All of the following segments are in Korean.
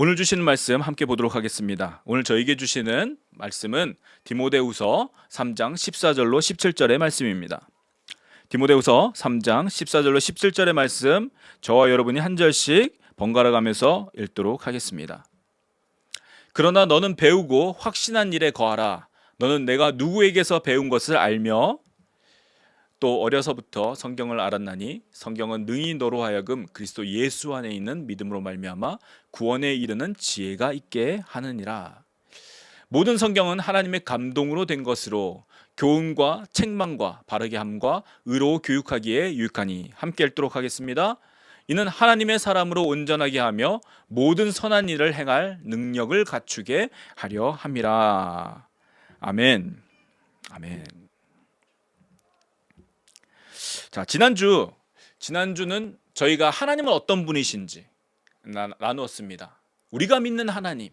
오늘 주시는 말씀 함께 보도록 하겠습니다. 오늘 저에게 주시는 말씀은 디모데후서 3장 14절로 17절의 말씀입니다. 디모데후서 3장 14절로 17절의 말씀, 저와 여러분이 한 절씩 번갈아 가면서 읽도록 하겠습니다. 그러나 너는 배우고 확신한 일에 거하라. 너는 내가 누구에게서 배운 것을 알며 또 어려서부터 성경을 알았나니 성경은 능히 너로 하여금 그리스도 예수 안에 있는 믿음으로 말미암아 구원에 이르는 지혜가 있게 하느니라. 모든 성경은 하나님의 감동으로 된 것으로 교훈과 책망과 바르게 함과 의로 교육하기에 유익하니. 함께 읽도록 하겠습니다. 이는 하나님의 사람으로 온전하게 하며 모든 선한 일을 행할 능력을 갖추게 하려 함이라. 아멘. 아멘. 자, 지난주는 저희가 하나님은 어떤 분이신지 나누었습니다. 우리가 믿는 하나님.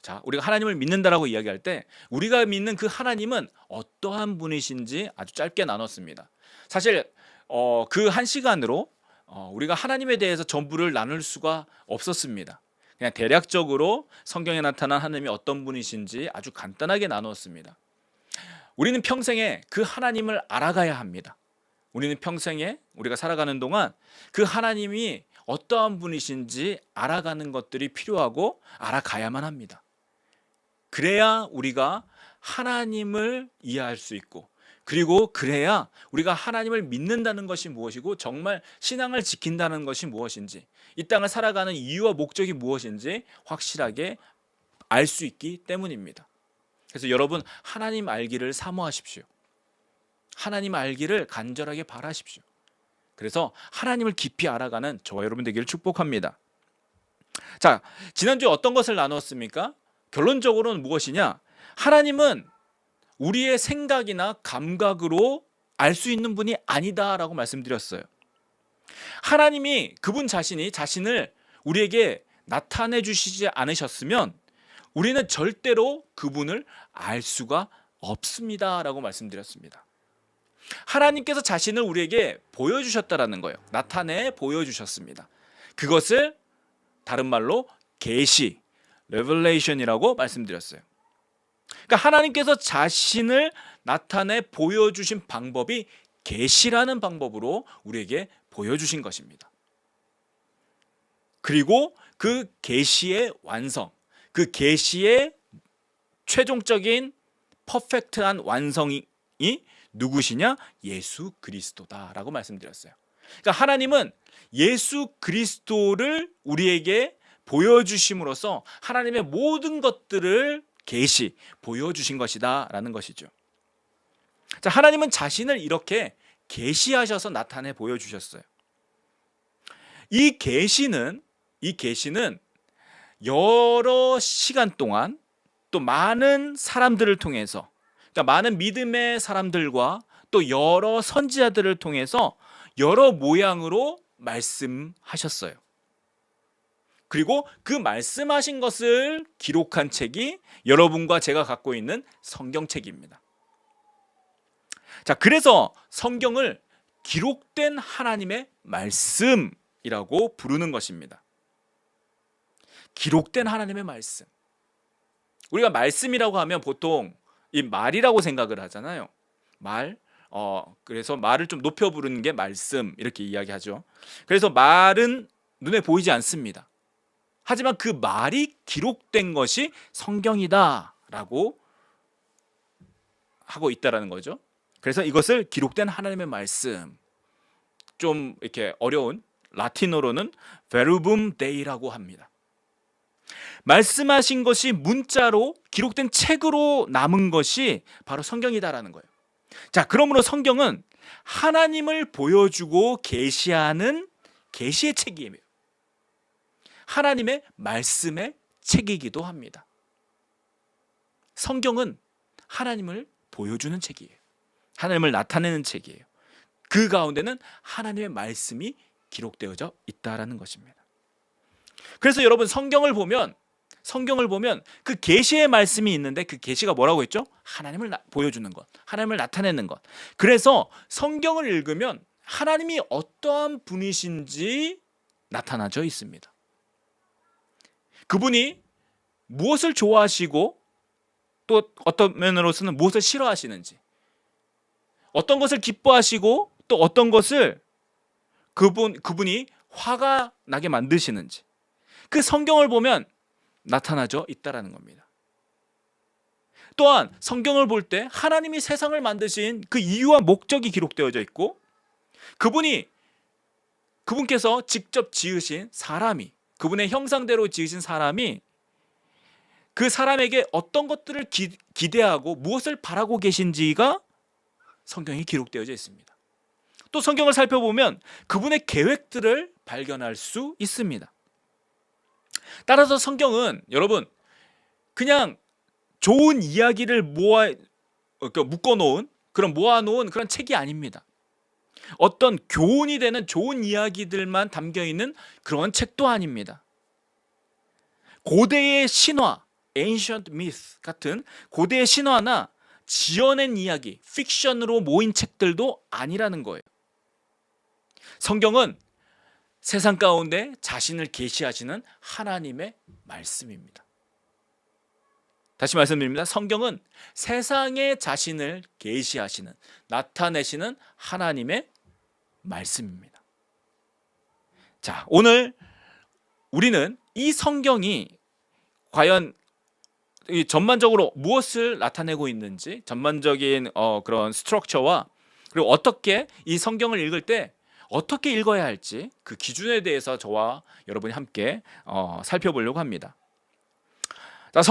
자, 우리가 하나님을 믿는다라고 이야기할 때 우리가 믿는 그 하나님은 어떠한 분이신지 아주 짧게 나눴습니다. 사실 그 한 시간으로 우리가 하나님에 대해서 전부를 나눌 수가 없었습니다. 그냥 대략적으로 성경에 나타난 하나님이 어떤 분이신지 아주 간단하게 나누었습니다. 우리는 평생에 그 하나님을 알아가야 합니다. 우리는 평생에 우리가 살아가는 동안 그 하나님이 어떠한 분이신지 알아가는 것들이 필요하고 알아가야만 합니다. 그래야 우리가 하나님을 이해할 수 있고, 그리고 그래야 우리가 하나님을 믿는다는 것이 무엇이고 정말 신앙을 지킨다는 것이 무엇인지, 이 땅을 살아가는 이유와 목적이 무엇인지 확실하게 알 수 있기 때문입니다. 그래서 여러분, 하나님 알기를 사모하십시오. 하나님 알기를 간절하게 바라십시오. 그래서 하나님을 깊이 알아가는 저와 여러분 되기를 축복합니다. 자, 지난주에 어떤 것을 나눴습니까? 결론적으로는 무엇이냐? 하나님은 우리의 생각이나 감각으로 알 수 있는 분이 아니다라고 말씀드렸어요. 하나님이 그분 자신을 우리에게 나타내 주시지 않으셨으면 우리는 절대로 그분을 알 수가 없습니다라고 말씀드렸습니다. 하나님께서 자신을 우리에게 보여주셨다라는 거예요. 나타내 보여주셨습니다. 그것을 다른 말로 계시, 레벨레이션이라고 말씀드렸어요. 그러니까 하나님께서 자신을 나타내 보여주신 방법이 계시라는 방법으로 우리에게 보여주신 것입니다. 그리고 그 계시의 완성, 그 계시의 최종적인 퍼펙트한 완성이 누구시냐? 예수 그리스도다라고 말씀드렸어요. 그러니까 하나님은 예수 그리스도를 우리에게 보여주심으로써 하나님의 모든 것들을 계시, 보여주신 것이다라는 것이죠. 자, 하나님은 자신을 이렇게 계시하셔서 나타내 보여주셨어요. 이 계시는 여러 시간 동안 또 많은 사람들을 통해서, 그러니까 많은 믿음의 사람들과 또 여러 선지자들을 통해서 여러 모양으로 말씀하셨어요. 그리고 그 말씀하신 것을 기록한 책이 여러분과 제가 갖고 있는 성경책입니다. 자, 그래서 성경을 기록된 하나님의 말씀이라고 부르는 것입니다. 기록된 하나님의 말씀. 우리가 말씀이라고 하면 보통 이 말이라고 생각을 하잖아요. 그래서 말을 좀 높여 부르는 게 말씀, 이렇게 이야기하죠. 그래서 말은 눈에 보이지 않습니다. 하지만 그 말이 기록된 것이 성경이다라고 하고 있다라는 거죠. 그래서 이것을 기록된 하나님의 말씀, 좀 이렇게 어려운 라틴어로는 verbum Dei라고 합니다. 말씀하신 것이 문자로 기록된 책으로 남은 것이 바로 성경이다라는 거예요. 자, 그러므로 성경은 하나님을 보여주고 계시하는 계시의 책이에요. 하나님의 말씀의 책이기도 합니다. 성경은 하나님을 보여주는 책이에요. 하나님을 나타내는 책이에요. 그 가운데는 하나님의 말씀이 기록되어져 있다라는 것입니다. 그래서 여러분, 성경을 보면 그 계시의 말씀이 있는데 그 계시가 뭐라고 했죠? 하나님을 보여주는 것, 하나님을 나타내는 것. 그래서 성경을 읽으면 하나님이 어떠한 분이신지 나타나져 있습니다. 그분이 무엇을 좋아하시고 또 어떤 면으로서는 무엇을 싫어하시는지, 어떤 것을 기뻐하시고 또 어떤 것을 그분이 화가 나게 만드시는지, 그 성경을 보면 나타나져 있다라는 겁니다. 또한 성경을 볼 때 하나님이 세상을 만드신 그 이유와 목적이 기록되어져 있고, 그분께서 직접 지으신 사람이, 그분의 형상대로 지으신 사람이 그 사람에게 어떤 것들을 기대하고 무엇을 바라고 계신지가 성경에 기록되어져 있습니다. 또 성경을 살펴보면 그분의 계획들을 발견할 수 있습니다. 따라서 성경은 여러분 그냥 좋은 이야기를 묶어놓은 모아놓은 그런 책이 아닙니다. 어떤 교훈이 되는 좋은 이야기들만 담겨있는 그런 책도 아닙니다. 고대의 신화, Ancient Myth 같은 고대의 신화나 지어낸 이야기, 픽션으로 모인 책들도 아니라는 거예요. 성경은 세상 가운데 자신을 계시하시는 하나님의 말씀입니다. 다시 말씀드립니다. 성경은 세상에 자신을 계시하시는, 나타내시는 하나님의 말씀입니다. 자, 오늘 우리는 이 성경이 과연 전반적으로 무엇을 나타내고 있는지, 전반적인 그런 스트럭처와 그리고 어떻게 이 성경을 읽을 때 어떻게 읽어야 할지 그 기준에 대해서 저와 여러분이 함께 살펴보려고 합니다. 자,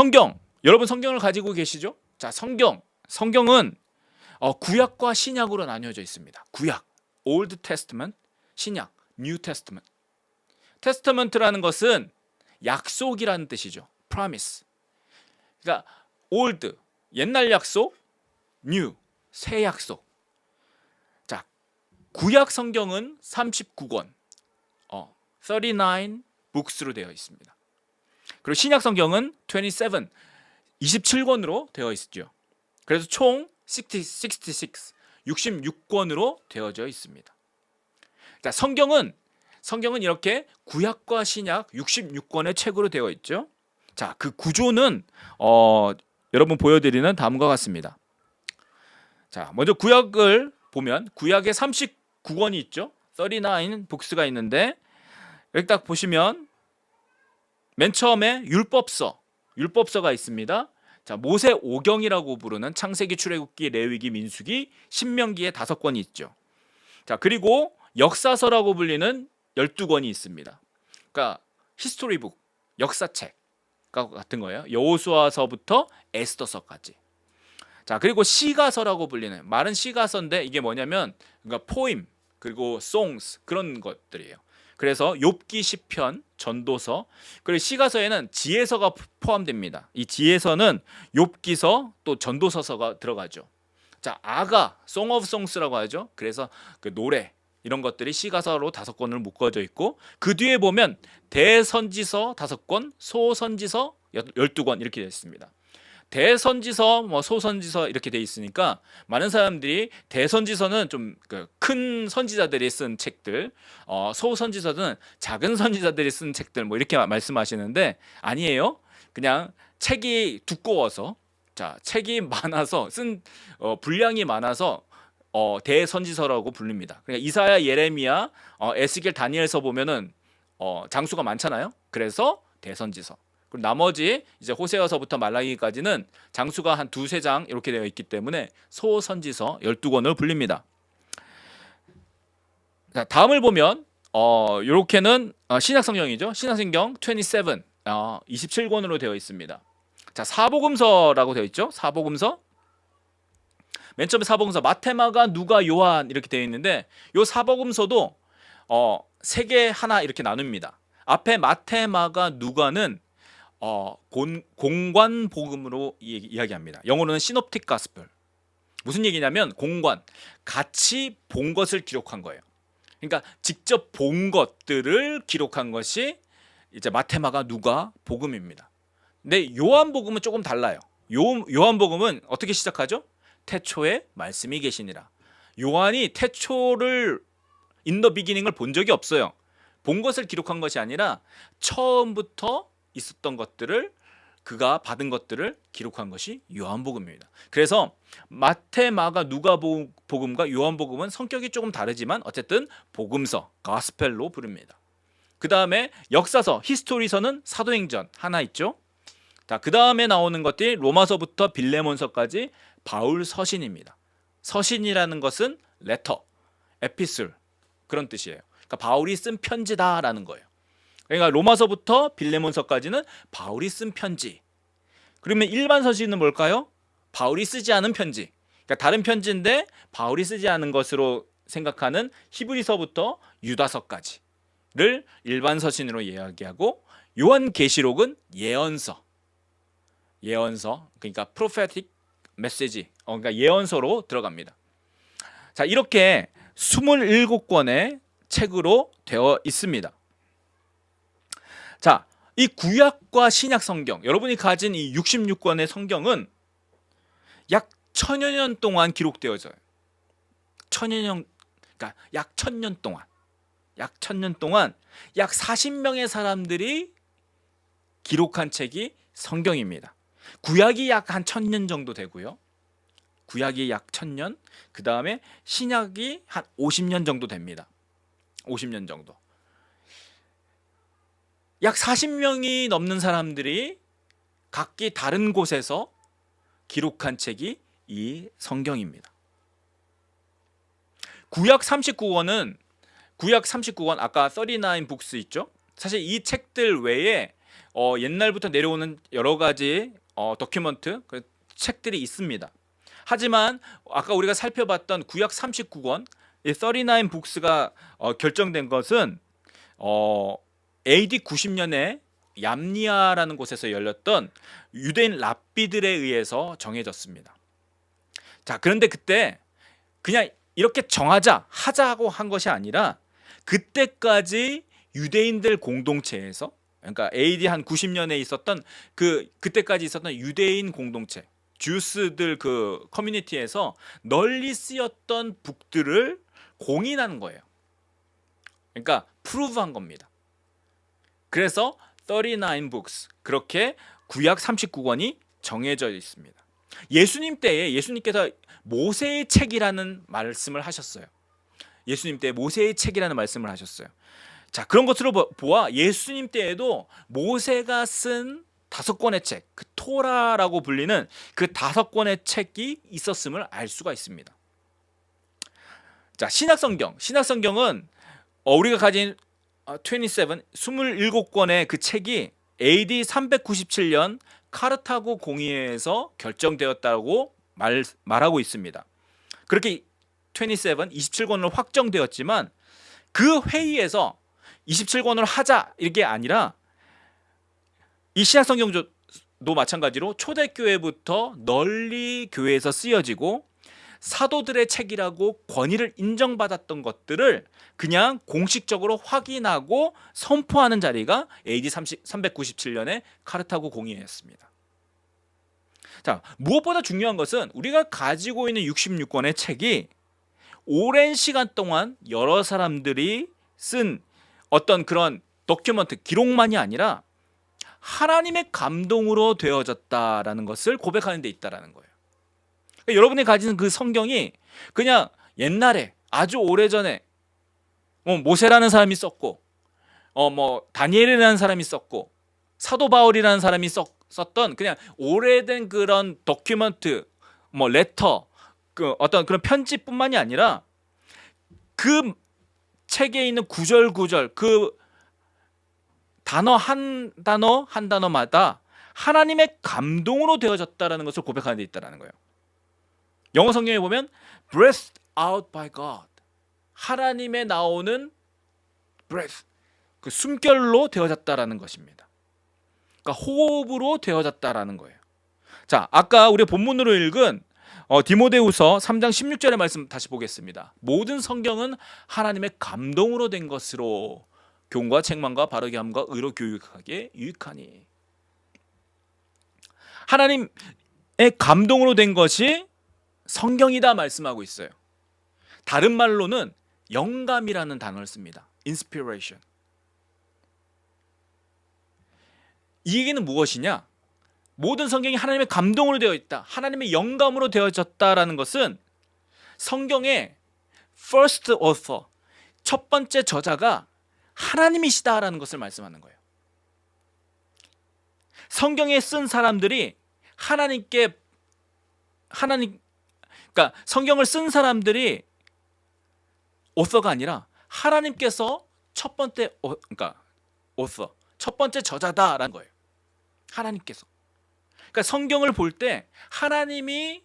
여러분 성경을 가지고 계시죠? 자, 성경은 구약과 신약으로 나뉘어져 있습니다. 구약, Old Testament, 신약, New Testament. 테스터먼트라는 것은 약속이라는 뜻이죠. Promise. 그러니까 Old, 옛날 약속, New, 새 약속. 자, 구약 성경은 39권, 39 books로 되어 있습니다. 그리고 신약 성경은 27권으로 되어 있죠. 그래서 총 66권으로 되어져 있습니다. 자, 성경은 이렇게 구약과 신약 66권의 책으로 되어 있죠. 자, 그 구조는 여러분 보여드리는 다음과 같습니다. 자, 먼저 구약을 보면 구약에 39권이 있죠. 39 북스가 있는데 여기 딱 보시면 맨 처음에 율법서가 있습니다. 자, 모세 오경이라고 부르는 창세기, 출애굽기, 레위기, 민수기, 신명기에 5권이 있죠. 자, 그리고 역사서라고 불리는 12권이 있습니다. 그러니까 히스토리북, 역사책 같은 거예요. 여호수아서부터 에스더서까지. 자, 그리고 시가서라고 불리는 말은 시가서인데 이게 뭐냐면 그러니까 포임 그리고 songs 그런 것들이에요. 그래서 욥기, 시편, 전도서, 그리고 시가서에는 지혜서가 포함됩니다. 이 지혜서는 욥기서 또 전도서가 들어가죠. 자, 아가, Song of Songs라고 하죠. 그래서 그 노래 이런 것들이 시가서로 5권을 묶어져 있고 그 뒤에 보면 대선지서 5권, 소선지서 12권 이렇게 되어 있습니다. 대선지서, 소선지서 이렇게 돼 있으니까 많은 사람들이 대선지서는 좀 큰 선지자들이 쓴 책들, 소선지서는 작은 선지자들이 쓴 책들 이렇게 말씀하시는데 아니에요. 그냥 책이 두꺼워서, 자, 책이 많아서 분량이 많아서 대선지서라고 부릅니다. 그러니까 이사야, 예레미야, 에스겔, 다니엘서 보면은 장수가 많잖아요. 그래서 대선지서. 그리고 나머지 이제 호세아서부터 말라기까지는 장수가 한 2-3장 이렇게 되어 있기 때문에 소선지서 12권을 불립니다. 자, 다음을 보면 이렇게는 신약성경이죠. 신약성경 27권으로 되어 있습니다. 자, 사복음서라고 되어 있죠. 사복음서. 맨 처음에 사복음서 마태, 마가, 누가, 요한 이렇게 되어 있는데 이 사복음서도 3개 하나 이렇게 나눕니다. 앞에 마태, 마가, 누가는 공관 복음으로 이야기합니다. 영어로는 시놉틱 가스펠. 무슨 얘기냐면 공관, 같이 본 것을 기록한 거예요. 그러니까 직접 본 것들을 기록한 것이 이제 마태, 마가, 누가 복음입니다. 근데 요한복음은 조금 달라요. 요한복음은 어떻게 시작하죠? 태초에 말씀이 계시니라. 요한이 태초를 in the beginning을 본 적이 없어요. 본 것을 기록한 것이 아니라 처음부터 있었던 것들을 그가 받은 것들을 기록한 것이 요한복음입니다. 그래서 마태, 마가, 누가복음과 요한복음은 성격이 조금 다르지만 어쨌든 복음서, 가스펠로 부릅니다. 그 다음에 역사서, 히스토리서는 사도행전 하나 있죠. 그 다음에 나오는 것들이 로마서부터 빌레몬서까지 바울 서신입니다. 서신이라는 것은 레터, 에피슬 그런 뜻이에요. 그러니까 바울이 쓴 편지다라는 거예요. 그러니까 로마서부터 빌레몬서까지는 바울이 쓴 편지. 그러면 일반 서신은 뭘까요? 바울이 쓰지 않은 편지. 그러니까 다른 편지인데 바울이 쓰지 않은 것으로 생각하는 히브리서부터 유다서까지를 일반 서신으로 이야기하고, 요한계시록은 예언서. 그러니까 prophetic message. 그러니까 예언서로 들어갑니다. 자, 이렇게 27권의 책으로 되어 있습니다. 자, 이 구약과 신약 성경, 여러분이 가진 이 66권의 성경은 약 1000여 년 동안 기록되어져요. 1000여 년, 그러니까 약 1000년 동안, 약 40명의 사람들이 기록한 책이 성경입니다. 구약이 약 한 1000년 정도 되고요. 구약이 약 1000년, 그 다음에 신약이 한 50년 정도 됩니다. 50년 정도. 약 40명이 넘는 사람들이 각기 다른 곳에서 기록한 책이 이 성경입니다. 구약 39권은 아까 39 북스 있죠? 사실 이 책들 외에 옛날부터 내려오는 여러 가지 도큐먼트, 책들이 있습니다. 하지만 아까 우리가 살펴봤던 구약 39권, 39 북스가 결정된 것은 AD 90년에 얌니아라는 곳에서 열렸던 유대인 랍비들에 의해서 정해졌습니다. 자, 그런데 그때 그냥 이렇게 하자고 한 것이 아니라 그때까지 유대인들 공동체에서, 그러니까 AD 한 90년에 있었던 그때까지 있었던 유대인 공동체, 주스들 그 커뮤니티에서 널리 쓰였던 북들을 공인한 거예요. 그러니까 프루브한 겁니다. 그래서 39 books, 그렇게 구약 39권이 정해져 있습니다. 예수님 때에 예수님께서 모세의 책이라는 말씀을 하셨어요. 예수님 때 모세의 책이라는 말씀을 하셨어요. 자, 그런 것으로 보아 예수님 때에도 모세가 쓴 5권의 책, 그 토라라고 불리는 그 5권의 책이 있었음을 알 수가 있습니다. 자, 신약성경은 우리가 가진 27권의 그 책이 AD 397년 카르타고 공의회에서 결정되었다고 말하고 있습니다. 그렇게 27권으로 확정되었지만 그 회의에서 27권을 하자 이게 아니라 이 신약성경도 마찬가지로 초대교회부터 널리 교회에서 쓰여지고 사도들의 책이라고 권위를 인정받았던 것들을 그냥 공식적으로 확인하고 선포하는 자리가 AD 397년의 카르타고 공의회였습니다. 자, 무엇보다 중요한 것은 우리가 가지고 있는 66권의 책이 오랜 시간 동안 여러 사람들이 쓴 어떤 그런 도큐먼트, 기록만이 아니라 하나님의 감동으로 되어졌다라는 것을 고백하는 데 있다라는 거예요. 그러니까 여러분이 가지는 그 성경이 그냥 옛날에 아주 오래전에 모세라는 사람이 썼고 다니엘이라는 사람이 썼고 사도 바울이라는 사람이 썼던 그냥 오래된 그런 도큐먼트, 레터, 어떤 그런 편지뿐만이 아니라 그 책에 있는 구절 그 단어 한 단어마다 하나님의 감동으로 되어졌다라는 것을 고백하는 데 있다라는 거예요. 영어 성경에 보면 breathed out by God, 하나님의 나오는 breath, 그 숨결로 되어졌다라는 것입니다. 그러니까 호흡으로 되어졌다라는 거예요. 자, 아까 우리 본문으로 읽은 디모데후서 3장 16절의 말씀 다시 보겠습니다. 모든 성경은 하나님의 감동으로 된 것으로 교훈과 책망과 바르게 함과 의로 교육하기에 유익하니. 하나님의 감동으로 된 것이 성경이다 말씀하고 있어요. 다른 말로는 영감이라는 단어를 씁니다. inspiration. 이 얘기는 무엇이냐? 모든 성경이 하나님의 감동으로 되어 있다, 하나님의 영감으로 되어졌다라는 것은 성경의 first author, 첫 번째 저자가 하나님이시다라는 것을 말씀하는 거예요. 성경에 쓴 사람들이 그러니까 성경을 쓴 사람들이 author가 아니라 하나님께서 첫 번째 author, 첫 번째 저자다라는 거예요. 하나님께서. 그러니까 성경을 볼 때 하나님이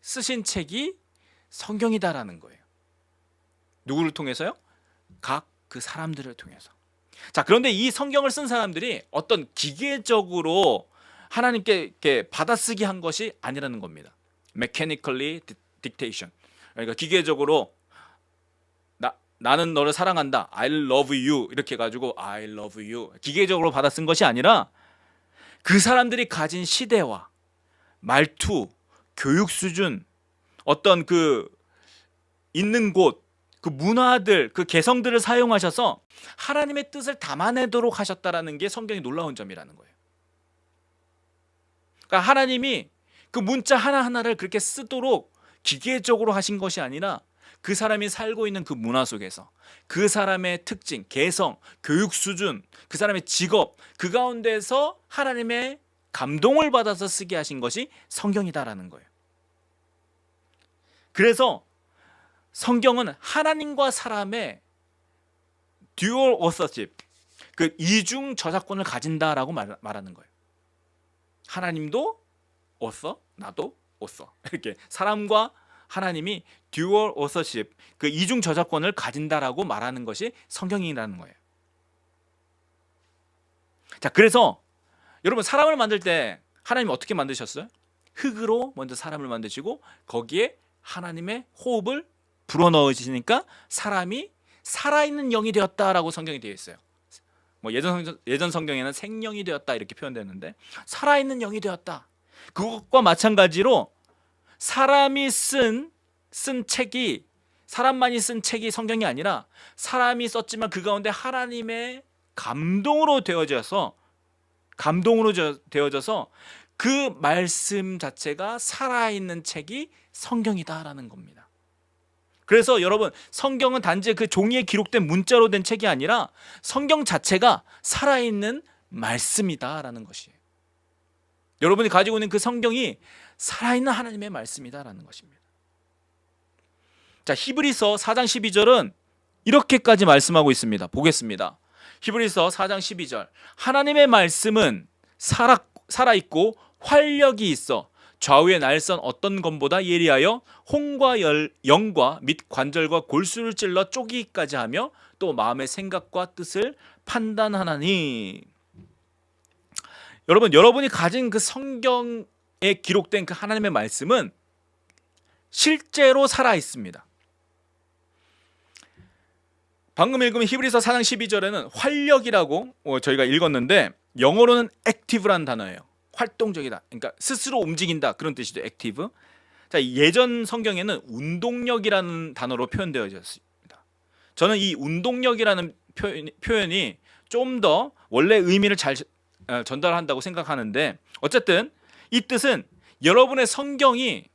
쓰신 책이 성경이다라는 거예요. 누구를 통해서요? 각 그 사람들을 통해서. 자, 그런데 이 성경을 쓴 사람들이 어떤 기계적으로 하나님께 이렇게 받아쓰기 한 것이 아니라는 겁니다. mechanically dictation. 그러니까 기계적으로 나는 너를 사랑한다, I love you 이렇게 해가지고 I love you 기계적으로 받아쓴 것이 아니라 그 사람들이 가진 시대와 말투, 교육 수준, 어떤 그 있는 곳, 그 문화들, 그 개성들을 사용하셔서 하나님의 뜻을 담아내도록 하셨다라는 게 성경의 놀라운 점이라는 거예요. 그러니까 하나님이 그 문자 하나하나를 그렇게 쓰도록 기계적으로 하신 것이 아니라 그 사람이 살고 있는 그 문화 속에서 그 사람의 특징, 개성, 교육 수준, 그 사람의 직업, 그 가운데서 하나님의 감동을 받아서 쓰게 하신 것이 성경이다라는 거예요. 그래서 성경은 하나님과 사람의 듀얼 오서십, 그 이중 저작권을 가진다라고 말하는 거예요. 하나님도 오서, 나도 오서, 이렇게 사람과 하나님이 듀얼 오서십, 그 이중 저작권을 가진다라고 말하는 것이 성경이라는 거예요. 자, 그래서 여러분, 사람을 만들 때 하나님 어떻게 만드셨어요? 흙으로 먼저 사람을 만드시고 거기에 하나님의 호흡을 불어넣으시니까 사람이 살아있는 영이 되었다라고 성경이 되어 있어요. 뭐 예전 성경에는 생령이 되었다 이렇게 표현되는데 살아있는 영이 되었다. 그것과 마찬가지로 사람이 쓴 책이, 사람만이 쓴 책이 성경이 아니라 사람이 썼지만 그 가운데 하나님의 감동으로 되어져서 그 말씀 자체가 살아있는 책이 성경이다라는 겁니다. 그래서 여러분, 성경은 단지 그 종이에 기록된 문자로 된 책이 아니라 성경 자체가 살아있는 말씀이다라는 것이에요. 여러분이 가지고 있는 그 성경이 살아있는 하나님의 말씀이다라는 것입니다. 자, 히브리서 4장 12절은 이렇게까지 말씀하고 있습니다. 보겠습니다. 히브리서 4장 12절. 하나님의 말씀은 살아있고 활력이 있어 좌우의 날선 어떤 검보다 예리하여 혼과 영과 및 관절과 골수를 찔러 쪼기까지 하며 또 마음의 생각과 뜻을 판단하나니. 여러분이 가진 그 성경에 기록된 그 하나님의 말씀은 실제로 살아 있습니다. 방금 읽은 히브리서 4장 12절에는 활력이라고 저희가 읽었는데 영어로는 active라는 단어예요. 활동적이다. 그러니까 스스로 움직인다. 그런 뜻이죠. 액티브. 자, 예전 성경에는 운동력이라는 단어로 표현되어 있습니다. 저는 이 운동력이라는 표현이 좀 더 원래 의미를 잘 전달한다고 생각하는데, 어쨌든 이 뜻은 여러분의 성경이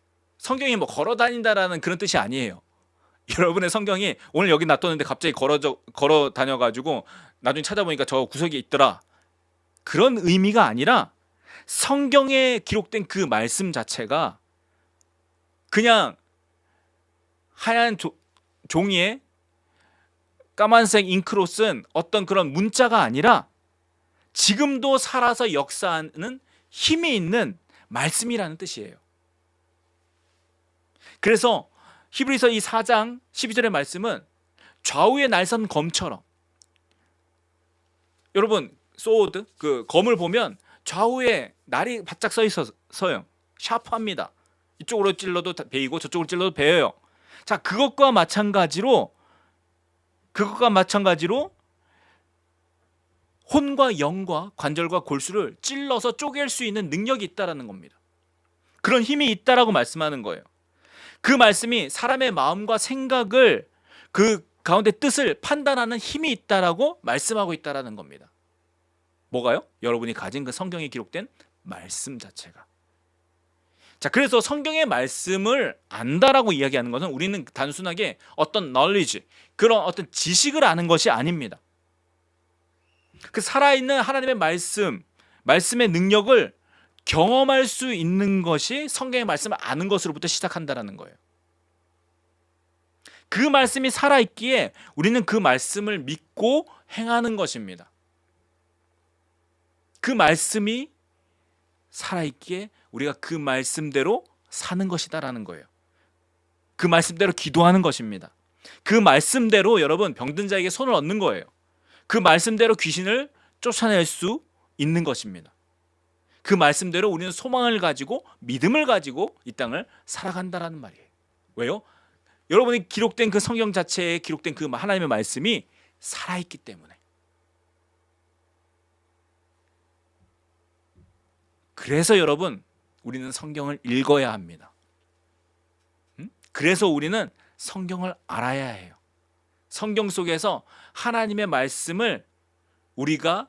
뭐 걸어 다닌다라는 그런 뜻이 아니에요. 여러분의 성경이 오늘 여기 놔뒀는데 갑자기 걸어 다녀가지고 나중에 찾아보니까 저 구석에 있더라. 그런 의미가 아니라 성경에 기록된 그 말씀 자체가 그냥 하얀 종이에 까만색 잉크로 쓴 어떤 그런 문자가 아니라 지금도 살아서 역사하는 힘이 있는 말씀이라는 뜻이에요. 그래서 히브리서 이 4장 12절의 말씀은 좌우의 날선 검처럼, 여러분 소드, 그 검을 보면 좌우에 날이 바짝 서 있어서요. 샤프합니다. 이쪽으로 찔러도 베이고 저쪽으로 찔러도 베여요. 자, 그것과 마찬가지로 혼과 영과 관절과 골수를 찔러서 쪼갤 수 있는 능력이 있다라는 겁니다. 그런 힘이 있다라고 말씀하는 거예요. 그 말씀이 사람의 마음과 생각을, 그 가운데 뜻을 판단하는 힘이 있다라고 말씀하고 있다라는 겁니다. 뭐가요? 여러분이 가진 그 성경에 기록된 말씀 자체가. 자, 그래서 성경의 말씀을 안다라고 이야기하는 것은 우리는 단순하게 어떤 knowledge, 그런 어떤 지식을 아는 것이 아닙니다. 그 살아있는 하나님의 말씀의 능력을 경험할 수 있는 것이 성경의 말씀을 아는 것으로부터 시작한다라는 거예요. 그 말씀이 살아있기에 우리는 그 말씀을 믿고 행하는 것입니다. 그 말씀이 살아있기에 우리가 그 말씀대로 사는 것이다라는 거예요. 그 말씀대로 기도하는 것입니다. 그 말씀대로 여러분 병든 자에게 손을 얹는 거예요. 그 말씀대로 귀신을 쫓아낼 수 있는 것입니다. 그 말씀대로 우리는 소망을 가지고 믿음을 가지고 이 땅을 살아간다라는 말이에요. 왜요? 여러분이 기록된 그 성경 자체에 기록된 그 하나님의 말씀이 살아있기 때문에. 그래서 여러분 우리는 성경을 읽어야 합니다. 그래서 우리는 성경을 알아야 해요. 성경 속에서 하나님의 말씀을 우리가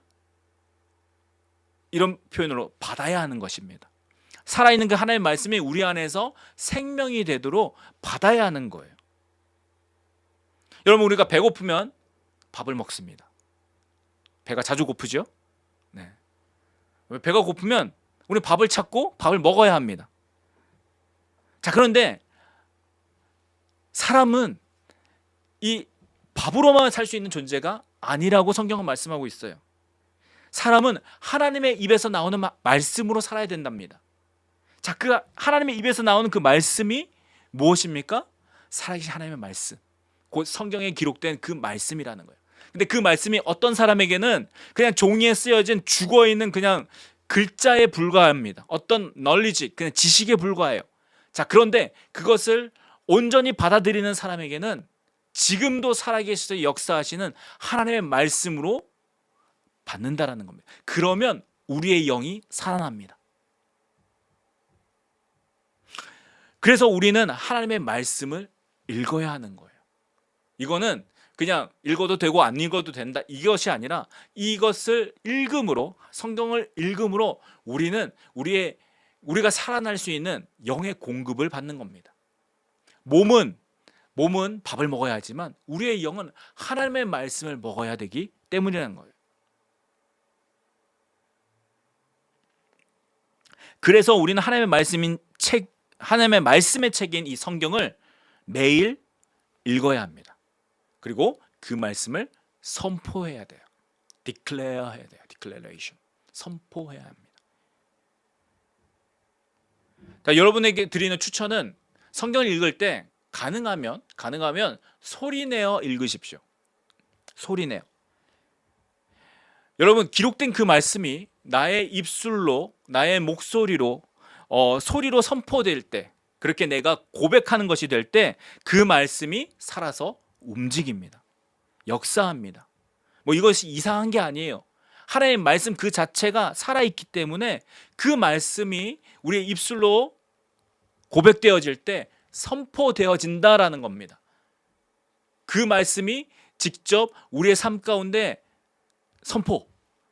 이런 표현으로 받아야 하는 것입니다. 살아있는 그 하나님의 말씀이 우리 안에서 생명이 되도록 받아야 하는 거예요. 여러분 우리가 배고프면 밥을 먹습니다. 배가 자주 고프죠? 네. 배가 고프면 우리 밥을 찾고 밥을 먹어야 합니다. 자, 그런데 사람은 이 밥으로만 살 수 있는 존재가 아니라고 성경은 말씀하고 있어요. 사람은 하나님의 입에서 나오는 말씀으로 살아야 된답니다. 자, 그 하나님의 입에서 나오는 그 말씀이 무엇입니까? 살아계신 하나님의 말씀, 곧 성경에 기록된 그 말씀이라는 거예요. 근데 그 말씀이 어떤 사람에게는 그냥 종이에 쓰여진 죽어있는 그냥 글자에 불과합니다. 어떤 널리지, 그냥 지식에 불과해요. 자, 그런데 그것을 온전히 받아들이는 사람에게는 지금도 살아계시서 역사하시는 하나님의 말씀으로 받는다라는 겁니다. 그러면 우리의 영이 살아납니다. 그래서 우리는 하나님의 말씀을 읽어야 하는 거예요. 이거는 그냥 읽어도 되고 안 읽어도 된다 이것이 아니라 이것을 읽음으로, 성경을 읽음으로 우리는 우리가 살아날 수 있는 영의 공급을 받는 겁니다. 몸은 밥을 먹어야 하지만 우리의 영은 하나님의 말씀을 먹어야 되기 때문이라는 거예요. 그래서 우리는 하나님의 말씀의 책인 이 성경을 매일 읽어야 합니다. 그리고 그 말씀을 선포해야 돼요. declare 해야 돼요. declaration. 선포해야 합니다. 자, 여러분에게 드리는 추천은 성경을 읽을 때 가능하면 소리내어 읽으십시오. 소리내어. 여러분 기록된 그 말씀이 나의 입술로, 나의 목소리로, 소리로 선포될 때, 그렇게 내가 고백하는 것이 될 때 그 말씀이 살아서 움직입니다. 역사합니다. 이것이 이상한 게 아니에요. 하나님의 말씀 그 자체가 살아있기 때문에 그 말씀이 우리의 입술로 고백되어질 때 선포되어진다라는 겁니다. 그 말씀이 직접 우리의 삶 가운데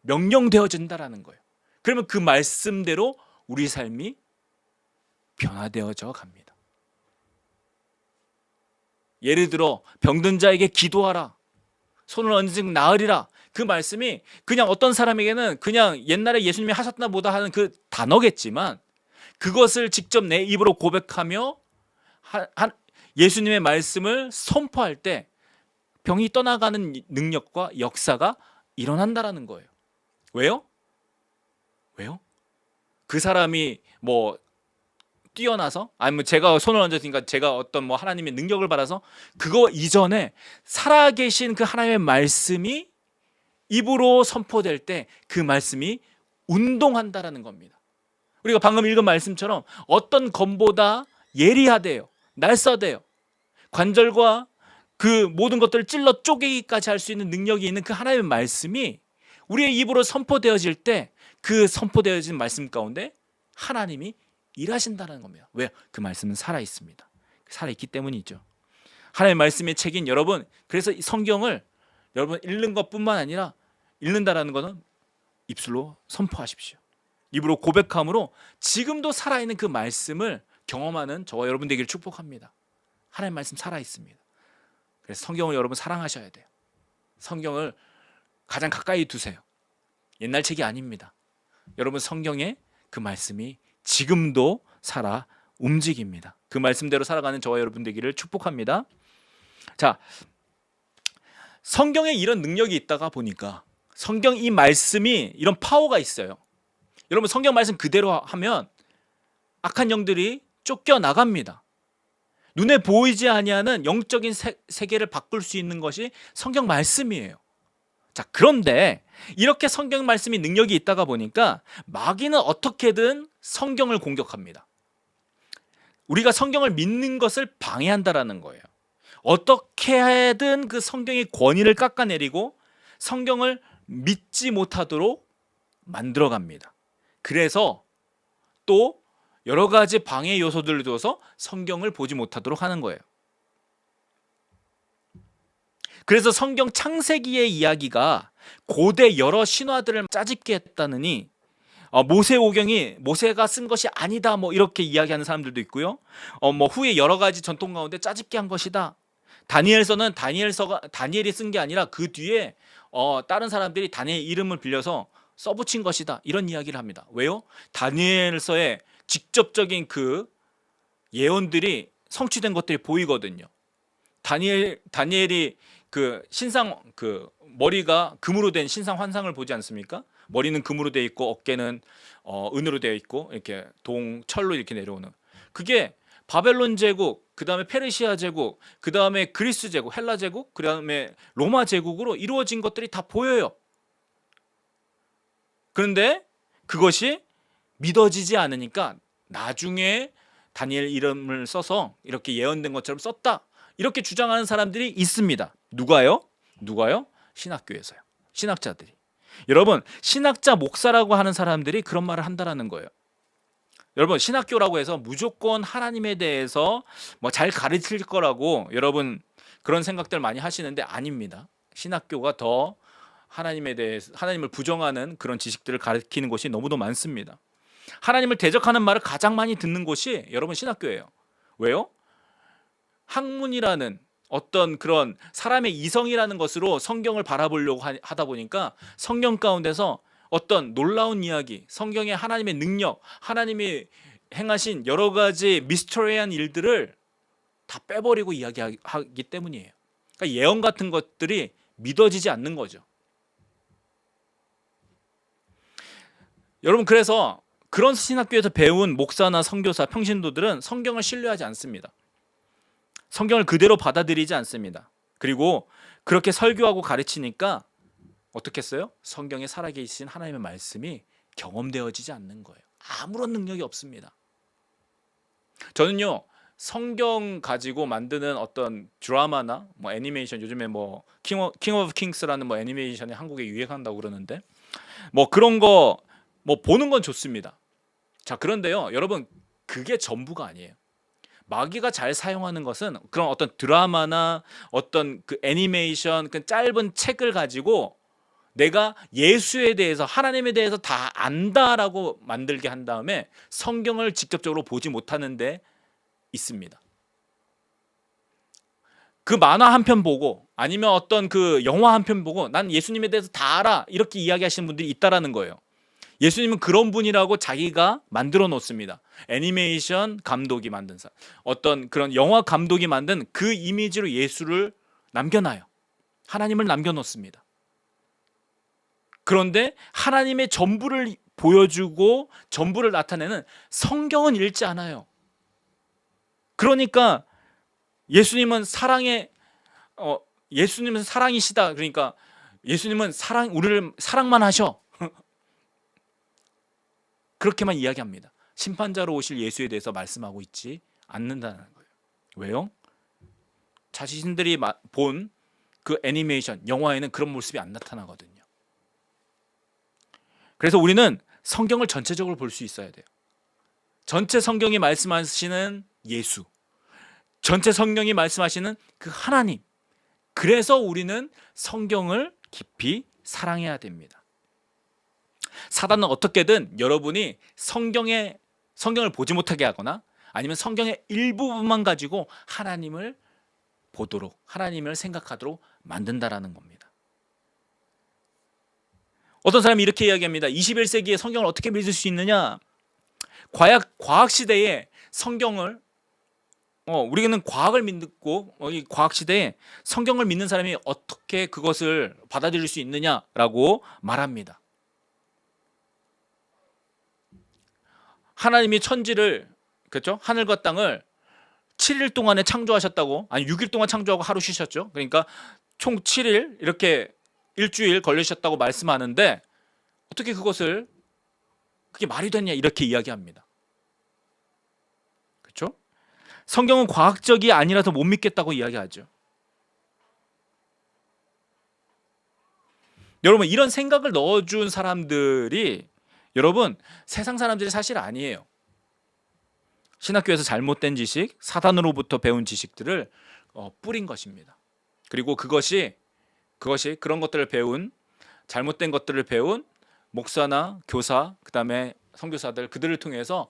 명령되어진다라는 거예요. 그러면 그 말씀대로 우리 삶이 변화되어져 갑니다. 예를 들어 병든 자에게 기도하라, 손을 얹은 나으리라, 그 말씀이 그냥 어떤 사람에게는 그냥 옛날에 예수님이 하셨나 보다 하는 그 단어겠지만 그것을 직접 내 입으로 고백하며 예수님의 말씀을 선포할 때 병이 떠나가는 능력과 역사가 일어난다라는 거예요. 왜요? 그 사람이 뛰어나서, 아니면 제가 손을 얹었으니까 제가 어떤 하나님의 능력을 받아서, 그거 이전에 살아계신 그 하나님의 말씀이 입으로 선포될 때 그 말씀이 운동한다라는 겁니다. 우리가 방금 읽은 말씀처럼 어떤 검보다 예리하대요. 날쌔대요. 관절과 그 모든 것들을 찔러 쪼개기까지 할 수 있는 능력이 있는 그 하나님의 말씀이 우리의 입으로 선포되어질 때 그 선포되어진 말씀 가운데 하나님이 일하신다는 겁니다. 왜요? 그 말씀은 살아있습니다. 살아있기 때문이죠. 하나님의 말씀의 책인 여러분, 그래서 이 성경을 여러분 읽는 것뿐만 아니라, 읽는다라는 것은 입술로 선포하십시오. 입으로 고백함으로 지금도 살아있는 그 말씀을 경험하는 저와 여러분 되기를 축복합니다. 하나님 말씀 살아있습니다. 그래서 성경을 여러분 사랑하셔야 돼요. 성경을 가장 가까이 두세요. 옛날 책이 아닙니다. 여러분 성경에 그 말씀이 지금도 살아 움직입니다. 그 말씀대로 살아가는 저와 여러분 되기를 축복합니다. 자, 성경에 이런 능력이 있다가 보니까 성경 이 말씀이 이런 파워가 있어요. 여러분 성경 말씀 그대로 하면 악한 영들이 쫓겨나갑니다. 눈에 보이지 아니하는 영적인 세계를 바꿀 수 있는 것이 성경 말씀이에요. 자, 그런데 이렇게 성경 말씀이 능력이 있다가 보니까 마귀는 어떻게든 성경을 공격합니다. 우리가 성경을 믿는 것을 방해한다라는 거예요. 어떻게든 그 성경의 권위를 깎아내리고 성경을 믿지 못하도록 만들어갑니다. 그래서 또 여러 가지 방해 요소들을 둬서 성경을 보지 못하도록 하는 거예요. 그래서 성경 창세기의 이야기가 고대 여러 신화들을 짜집게 했다느니 모세오경이 모세가 쓴 것이 아니다 뭐 이렇게 이야기하는 사람들도 있고요. 후에 여러 가지 전통 가운데 짜집게 한 것이다. 다니엘서는 다니엘이 쓴 게 아니라 그 뒤에 다른 사람들이 다니엘 이름을 빌려서 써붙인 것이다. 이런 이야기를 합니다. 왜요? 다니엘서에 직접적인 그 예언들이 성취된 것들이 보이거든요. 다니엘이 그 신상 그 머리가 금으로 된 신상 환상을 보지 않습니까? 머리는 금으로 되어 있고 어깨는 은으로 되어 있고 이렇게 철로 이렇게 내려오는 그게 바벨론 제국, 그 다음에 페르시아 제국, 그 다음에 그리스 제국, 헬라 제국, 그 다음에 로마 제국으로 이루어진 것들이 다 보여요. 그런데 그것이 믿어지지 않으니까 나중에 다니엘 이름을 써서 이렇게 예언된 것처럼 썼다. 이렇게 주장하는 사람들이 있습니다. 누가요? 신학교에서요. 신학자들이. 여러분, 신학자 목사라고 하는 사람들이 그런 말을 한다라는 거예요. 여러분, 신학교라고 해서 무조건 하나님에 대해서 뭐 잘 가르칠 거라고 여러분 그런 생각들 많이 하시는데 아닙니다. 신학교가 더 하나님에 대해서 하나님을 부정하는 그런 지식들을 가르치는 곳이 너무도 많습니다. 하나님을 대적하는 말을 가장 많이 듣는 곳이 여러분 신학교예요. 왜요? 학문이라는 어떤 그런 사람의 이성이라는 것으로 성경을 바라보려고 하다 보니까 성경 가운데서 어떤 놀라운 이야기, 성경의 하나님의 능력, 하나님이 행하신 여러 가지 미스터리한 일들을 다 빼버리고 이야기하기 때문이에요. 그러니까 예언 같은 것들이 믿어지지 않는 거죠. 여러분, 그래서 그런 신학교에서 배운 목사나 선교사, 평신도들은 성경을 신뢰하지 않습니다. 성경을 그대로 받아들이지 않습니다. 그리고 그렇게 설교하고 가르치니까 어떻게 했어요? 성경에 살아계신 하나님의 말씀이 경험되어지지 않는 거예요. 아무런 능력이 없습니다. 저는요, 성경 가지고 만드는 어떤 드라마나 뭐 애니메이션, 요즘에 뭐 킹 오브 킹스라는 뭐 애니메이션이 한국에 유행한다고 그러는데 뭐 그런 거 뭐 보는 건 좋습니다. 자, 그런데요, 여러분, 그게 전부가 아니에요. 마귀가 잘 사용하는 것은 그런 어떤 드라마나 어떤 그 애니메이션, 그 짧은 책을 가지고 내가 예수에 대해서, 하나님에 대해서 다 안다라고 만들게 한 다음에 성경을 직접적으로 보지 못하는 데 있습니다. 그 만화 한 편 보고 아니면 어떤 그 영화 한 편 보고 난 예수님에 대해서 다 알아 이렇게 이야기하시는 분들이 있다라는 거예요. 예수님은 그런 분이라고 자기가 만들어 놓습니다. 애니메이션 감독이 만든 사람, 어떤 그런 영화 감독이 만든 그 이미지로 예수를 남겨놔요. 하나님을 남겨놓습니다. 그런데 하나님의 전부를 보여주고 전부를 나타내는 성경은 읽지 않아요. 그러니까 예수님은 예수님은 사랑이시다. 그러니까 예수님은 우리를 사랑만 하셔. 그렇게만 이야기합니다. 심판자로 오실 예수에 대해서 말씀하고 있지 않는다는 거예요. 왜요? 자신들이 본 그 애니메이션, 영화에는 그런 모습이 안 나타나거든요. 그래서 우리는 성경을 전체적으로 볼 수 있어야 돼요. 전체 성경이 말씀하시는 예수, 전체 성경이 말씀하시는 그 하나님. 그래서 우리는 성경을 깊이 사랑해야 됩니다. 사단은 어떻게든 여러분이 성경을 보지 못하게 하거나 아니면 성경의 일부분만 가지고 하나님을 보도록, 하나님을 생각하도록 만든다라는 겁니다. 어떤 사람이 이렇게 이야기합니다. 21세기에 성경을 어떻게 믿을 수 있느냐? 과학 시대에 성경을 우리는 과학을 믿고 이 과학 시대에 성경을 믿는 사람이 어떻게 그것을 받아들일 수 있느냐라고 말합니다. 하나님이 천지를, 그렇죠? 하늘과 땅을 7일 동안에 창조하셨다고, 아니 6일 동안 창조하고 하루 쉬셨죠. 그러니까 총 7일 이렇게 일주일 걸리셨다고 말씀하는데 어떻게 그게 말이 되냐 이렇게 이야기합니다. 그렇죠? 성경은 과학적이 아니라서 못 믿겠다고 이야기하죠. 여러분, 이런 생각을 넣어준 사람들이 여러분 세상 사람들이 사실 아니에요. 신학교에서 잘못된 지식, 사단으로부터 배운 지식들을 뿌린 것입니다. 그리고 그것이 그런 것들을 배운, 잘못된 것들을 배운 목사나 교사, 그다음에 선교사들, 그들을 통해서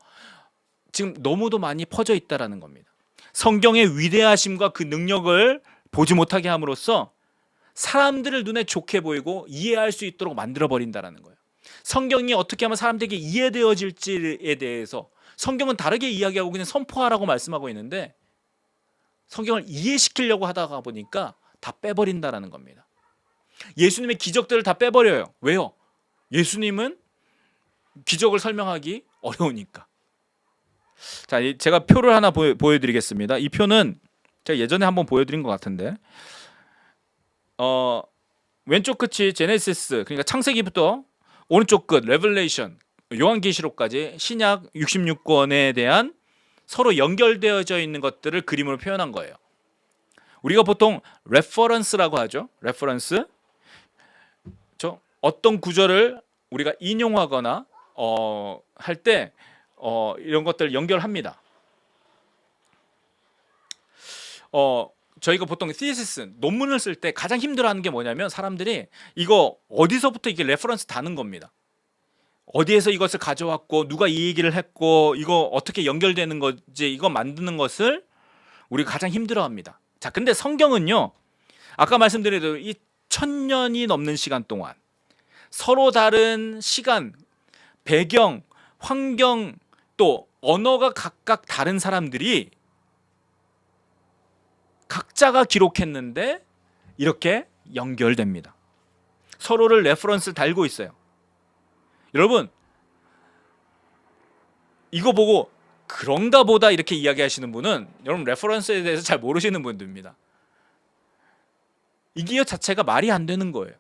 지금 너무도 많이 퍼져 있다라는 겁니다. 성경의 위대하심과 그 능력을 보지 못하게 함으로써 사람들을 눈에 좋게 보이고 이해할 수 있도록 만들어 버린다라는 거예요. 성경이 어떻게 하면 사람들에게 이해되어질지에 대해서 성경은 다르게 이야기하고 그냥 선포하라고 말씀하고 있는데 성경을 이해시키려고 하다가 보니까 다 빼버린다라는 겁니다. 예수님의 기적들을 다 빼버려요. 왜요? 예수님은 기적을 설명하기 어려우니까. 자, 제가 표를 하나 보여드리겠습니다. 이 표는 제가 예전에 한번 보여드린 것 같은데 왼쪽 끝이 제네시스, 그러니까 창세기부터 오른쪽 끝 레벨레이션, 요한계시록까지 신약 66권에 대한 서로 연결되어져 있는 것들을 그림으로 표현한 거예요. 우리가 보통 레퍼런스라고 하죠. 레퍼런스. 어떤 구절을 우리가 인용하거나 할 때 이런 것들을 연결합니다. 저희가 보통 thesis 논문을 쓸 때 가장 힘들어하는 게 뭐냐면 사람들이 이거 어디서부터 이게 레퍼런스 다는 겁니다. 어디에서 이것을 가져왔고 누가 이 얘기를 했고 이거 어떻게 연결되는 거지, 이거 만드는 것을 우리가 가장 힘들어합니다. 자, 근데 성경은요, 아까 말씀드린 대로 이 1000년이 넘는 시간 동안 서로 다른 시간, 배경, 환경, 또 언어가 각각 다른 사람들이 각자가 기록했는데 이렇게 연결됩니다. 서로를 레퍼런스를 달고 있어요. 여러분, 이거 보고 그런가 보다 이렇게 이야기하시는 분은 여러분 레퍼런스에 대해서 잘 모르시는 분들입니다. 이게 자체가 말이 안 되는 거예요.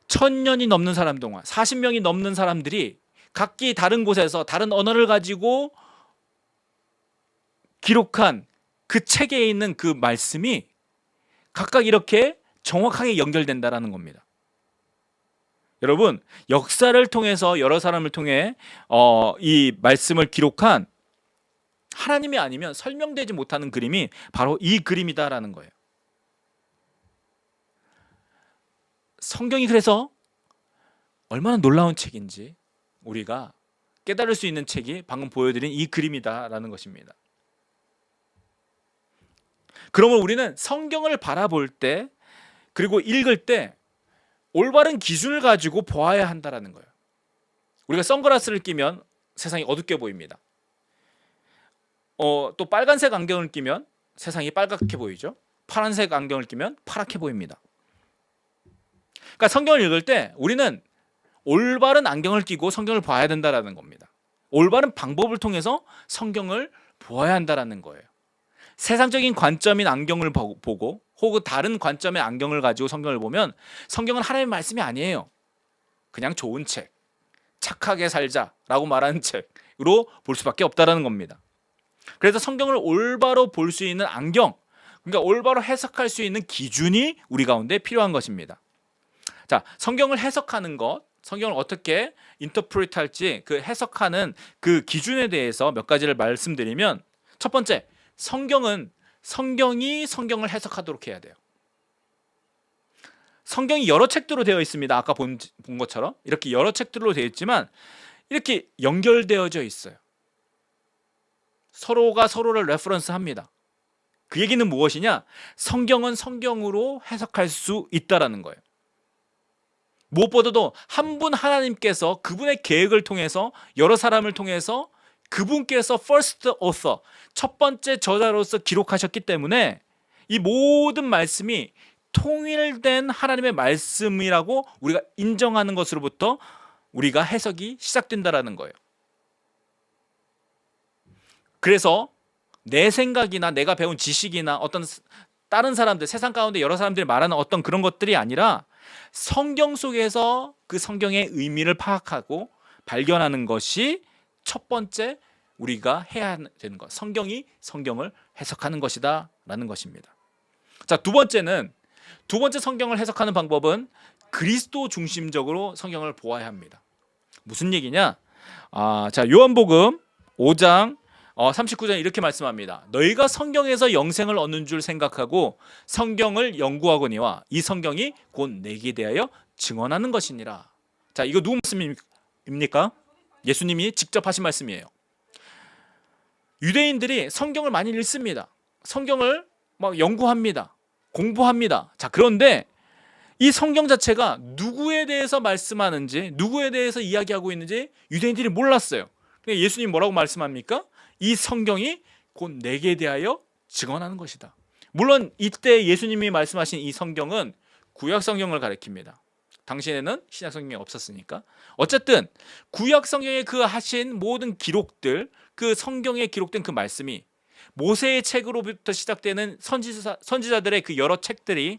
1000년이 넘는 사람 동안 40명이 넘는 사람들이 각기 다른 곳에서 다른 언어를 가지고 기록한 그 책에 있는 그 말씀이 각각 이렇게 정확하게 연결된다라는 겁니다. 여러분, 역사를 통해서 여러 사람을 통해 이 말씀을 기록한 하나님이 아니면 설명되지 못하는 그림이 바로 이 그림이다라는 거예요. 성경이 그래서 얼마나 놀라운 책인지 우리가 깨달을 수 있는 책이 방금 보여드린 이 그림이다라는 것입니다. 그러면 우리는 성경을 바라볼 때 그리고 읽을 때 올바른 기준을 가지고 보아야 한다라는 거예요. 우리가 선글라스를 끼면 세상이 어둡게 보입니다. 또 빨간색 안경을 끼면 세상이 빨갛게 보이죠. 파란색 안경을 끼면 파랗게 보입니다. 그러니까 성경을 읽을 때 우리는 올바른 안경을 끼고 성경을 봐야 된다라는 겁니다. 올바른 방법을 통해서 성경을 보아야 한다라는 거예요. 세상적인 관점인 안경을 보고 혹은 다른 관점의 안경을 가지고 성경을 보면 성경은 하나님의 말씀이 아니에요. 그냥 좋은 책, 착하게 살자라고 말하는 책으로 볼 수밖에 없다라는 겁니다. 그래서 성경을 올바로 볼 수 있는 안경, 그러니까 올바로 해석할 수 있는 기준이 우리 가운데 필요한 것입니다. 자, 성경을 해석하는 것, 성경을 어떻게 인터프리트 할지 그 해석하는 그 기준에 대해서 몇 가지를 말씀드리면, 첫 번째, 성경이 성경을 해석하도록 해야 돼요. 성경이 여러 책들로 되어 있습니다. 아까 본 것처럼 이렇게 여러 책들로 되어 있지만 이렇게 연결되어져 있어요. 서로가 서로를 레퍼런스합니다. 그 얘기는 무엇이냐? 성경은 성경으로 해석할 수 있다라는 거예요. 무엇보다도 한 분 하나님께서 그분의 계획을 통해서 여러 사람을 통해서 그분께서 first author, 첫 번째 저자로서 기록하셨기 때문에 이 모든 말씀이 통일된 하나님의 말씀이라고 우리가 인정하는 것으로부터 우리가 해석이 시작된다라는 거예요. 그래서 내 생각이나 내가 배운 지식이나 어떤 다른 사람들, 세상 가운데 여러 사람들이 말하는 어떤 그런 것들이 아니라 성경 속에서 그 성경의 의미를 파악하고 발견하는 것이 첫 번째 우리가 해야 되는 것. 성경이 성경을 해석하는 것이다 라는 것입니다. 자, 두 번째 성경을 해석하는 방법은 그리스도 중심적으로 성경을 보아야 합니다. 무슨 얘기냐? 자, 요한복음 5장 39절 이렇게 말씀합니다. 너희가 성경에서 영생을 얻는 줄 생각하고 성경을 연구하거니와 이 성경이 곧 내게 대하여 증언하는 것이니라. 자, 이거 누구 말씀입니까? 예수님이 직접 하신 말씀이에요. 유대인들이 성경을 많이 읽습니다. 성경을 막 연구합니다. 공부합니다. 자, 그런데 이 성경 자체가 누구에 대해서 말씀하는지, 누구에 대해서 이야기하고 있는지 유대인들이 몰랐어요. 예수님 뭐라고 말씀합니까? 이 성경이 곧 내게 대하여 증언하는 것이다. 물론 이때 예수님이 말씀하신 이 성경은 구약 성경을 가리킵니다. 당시에는 신약 성경이 없었으니까. 어쨌든 구약 성경에 그 하신 모든 기록들, 그 성경에 기록된 그 말씀이 모세의 책으로부터 시작되는 선지자들의 그 여러 책들이